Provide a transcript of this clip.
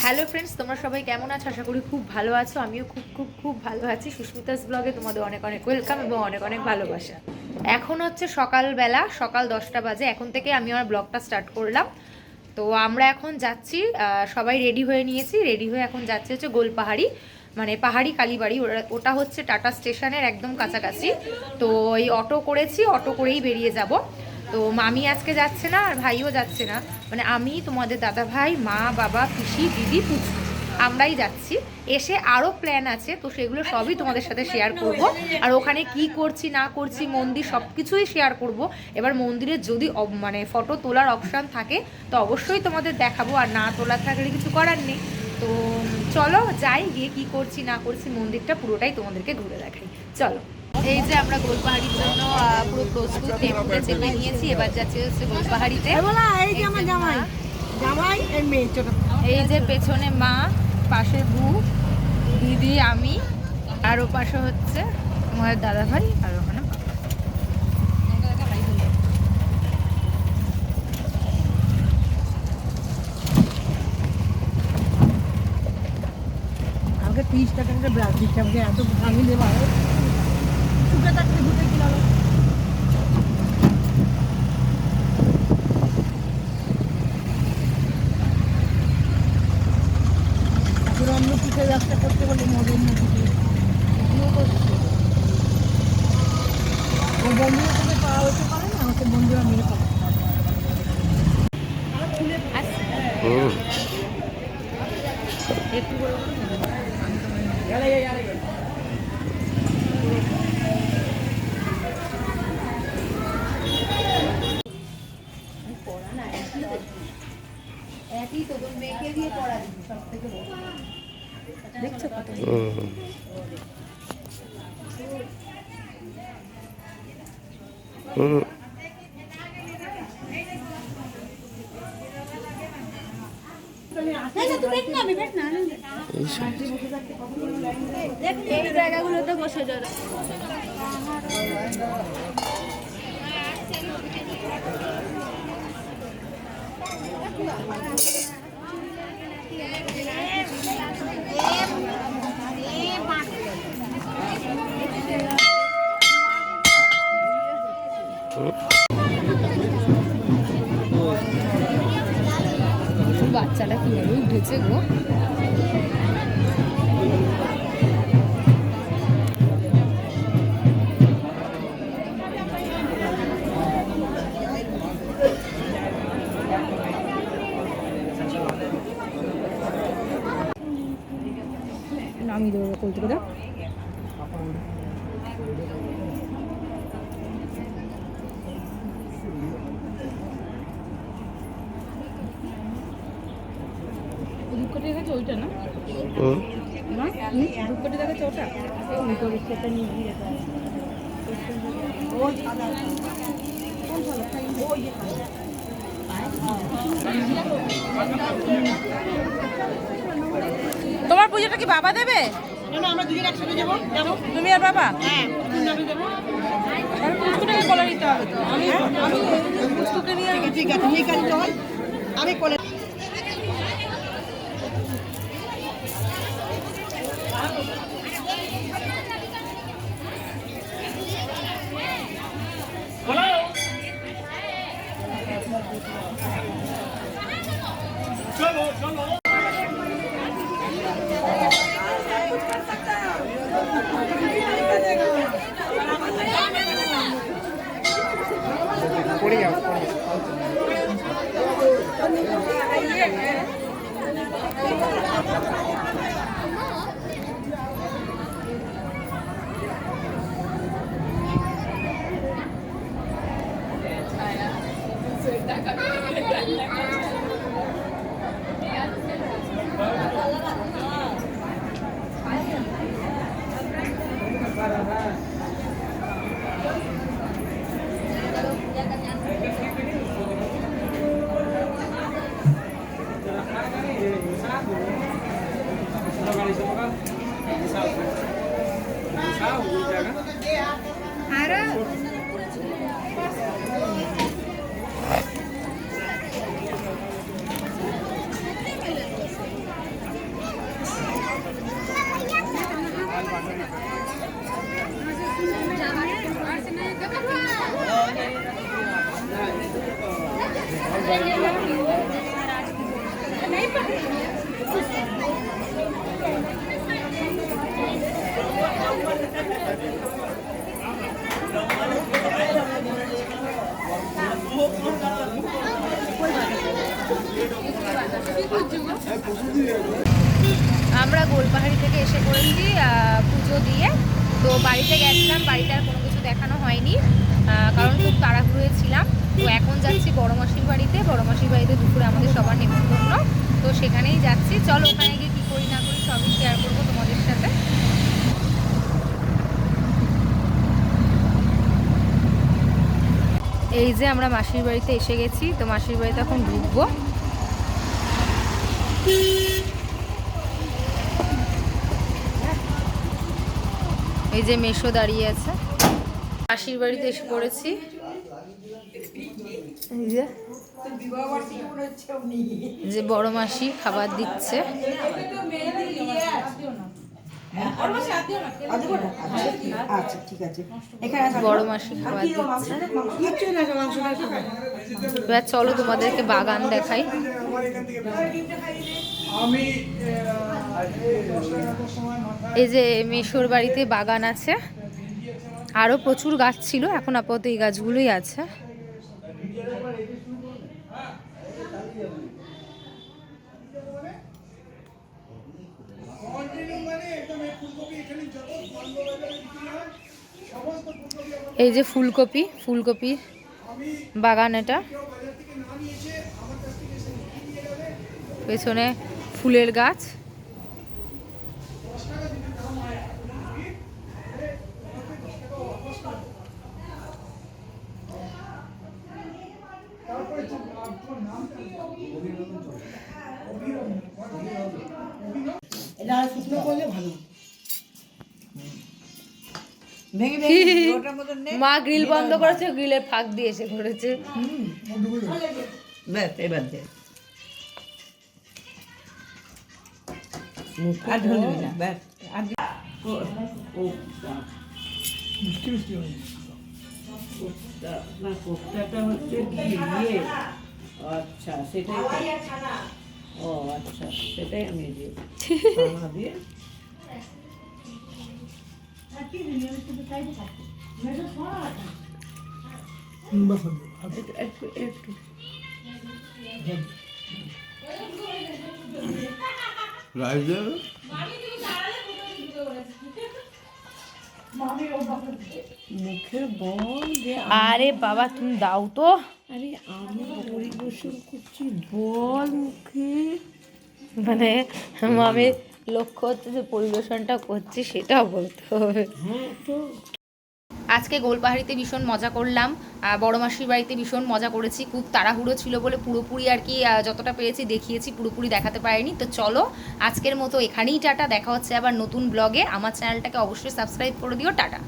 Hello friends, তোমরা সবাই কেমন আছো? আশা করি খুব ভালো আছো। আমিও খুব খুব খুব ভালো আছি। সুস্মিতাস ব্লগে তোমাদের অনেক অনেক ওয়েলকাম এবং অনেক অনেক ভালোবাসা। এখন হচ্ছে সকালবেলা, সকাল 10টা বাজে। এখন থেকে আমি আমার ব্লগটা স্টার্ট করলাম। তো আমরা এখন যাচ্ছি, সবাই রেডি হয়ে নিয়েছি। রেডি হয়ে এখন যাচ্ছি হচ্ছে গোলপাহাড়ি, মানে পাহাড়ি কালীবাড়ি। ওটা হচ্ছে টাটা স্টেশনের একদম কাছাকাছি। তো এই অটো করেছি, অটো করেই বেরিয়ে যাব। তো মামি আজকে যাচ্ছে না আর ভাইও যাচ্ছে না, মানে আমি, তোমাদের দাদা ভাই, মা, বাবা, পিসি, দিদি, পুচু, আমরাই যাচ্ছি। এসে আরও প্ল্যান আছে, তো সেগুলো সবই তোমাদের সাথে শেয়ার করব। আর ওখানে কি করছি না করছি, মন্দির, সব কিছুই শেয়ার করব। এবার মন্দিরের যদি মানে ফটো তোলার অপশান থাকে তো অবশ্যই তোমাদের দেখাবো, আর না তোলার থাকলে কিছু করার নেই। তো চলো যাই, গিয়ে কি করছি না করছি মন্দিরটা পুরোটাই তোমাদেরকে ঘুরে দেখাই। চলো। এই যে আমরা গোলপাহাড়ির জন্য পুরো প্রস্তুত, টেম্পুতে চেপে নিয়েছি। এবার যাচ্ছে হচ্ছে গোলপাহাড়িতে। এই যে পেছনে মা, পাশে বউ, দিদি, আমি, আর ও পাশে হচ্ছে তোমার দাদা ভাই, আর ওখানে আমাকে 30 টাকা করে ব্রাশ দিচ্ছে, আমাকে এত ভাঙি দেওয়া চুকে থাকতে ঘুরতে কিনা অন্য পিঠে ব্যবসা করতে বলে মদন নদীতে এগুলো করছে। ও বন্ধুরা থেকে পাওয়া হতে পারে না, আমাকে বন্ধুরা মিলে পাবে। একটু একই তো তোর মেয়েকে দিয়ে পড়া দিবি, সব থেকে বড় দেখছো কত। এই জায়গাগুলোতে বসে যাবে। বাচ্চাটা কিভাবে উঠেছে গো। আমি দেবো কলকাতা। দুঃখটি দেখাচ্ছে ওইটা না, দুঃখটি দেখাচ্ছে ওটা। সেটা নিয়ে গিয়ে তোমার পুজোটা কি বাবা দেবে? আমরা দুজন একসাথে যাবো। তুমি আর বাবা? হ্যাঁ, পুষ্কুটাকে বলে নিতে হবে তো। আমি পুষ্কুকে নিয়ে ঠিক আছে চল, আমি কোলে পড়ে যাও। আমরা গোলপাহাড়ি থেকে এসে পড়েছি পুজো দিয়ে। তো বাড়িতে গেছিলাম, বাড়িতে আর কোনো কিছু দেখানো হয়নি কারণ খুব তাড়াহুড়োয় ছিলাম। তো এখন যাচ্ছি বড় মাসির বাড়িতে। বড় মাসির বাড়িতে দুপুরে আমাদের সবার নেমন্তন্ন, তো সেখানেই যাচ্ছি। চলো ওখানে গিয়ে কী করি না করি সবই শেয়ার করবো তোমাদের সাথে। এই যে আমরা মাসির বাড়িতে এসে গেছি, তো মাসির বাড়িতে এখন ঢুকবো। এই যে মেশো দাঁড়িয়ে আছে। মাসির বাড়িতে এসে পড়েছি। এই যে বড় মাসি খাবার দিচ্ছে। বড় মাসি খাবার দিচ্ছে। এবার চলো তোমাদেরকে বাগান দেখাই। এই যে মেশোর বাড়িতে বাগান আছে, আরো প্রচুর গাছ ছিল, এখন আপাতত এই গাছগুলোই আছে। এই যে ফুলকপির বাগান, এটা পেছনে ফুলের গাছ। মা গ্রিল বন্ধ করেছে, গ্রিলের ফাঁক দিয়ে এসে করেছে। আচ্ছা সেটাই, ও আচ্ছা সেটাই আমি দিয়ে মুখে বল যে আরে বাবা তুমি দাও তো। আরে আমি পরিবেশন করছি, বল মুখে। মানে আমি লক্ষ্য হচ্ছে যে পরিবেশনটা করছি সেটাও বলতে হবে। হ্যাঁ তো আজকে গোলপাহাড়িতে ভীষণ মজা করলাম, বড় মাসির বাড়িতে ভীষণ মজা করেছি। খুব তাড়াহুড়ো ছিল বলে পুরোপুরি আর কি যতটা পেরেছি দেখিয়েছি, পুরোপুরি দেখাতে পারিনি। তো চলো আজকের মতো এখানেই টাটা, দেখা হচ্ছে আবার নতুন ব্লগে। আমার চ্যানেলটাকে অবশ্যই সাবস্ক্রাইব করে দিও। টাটা।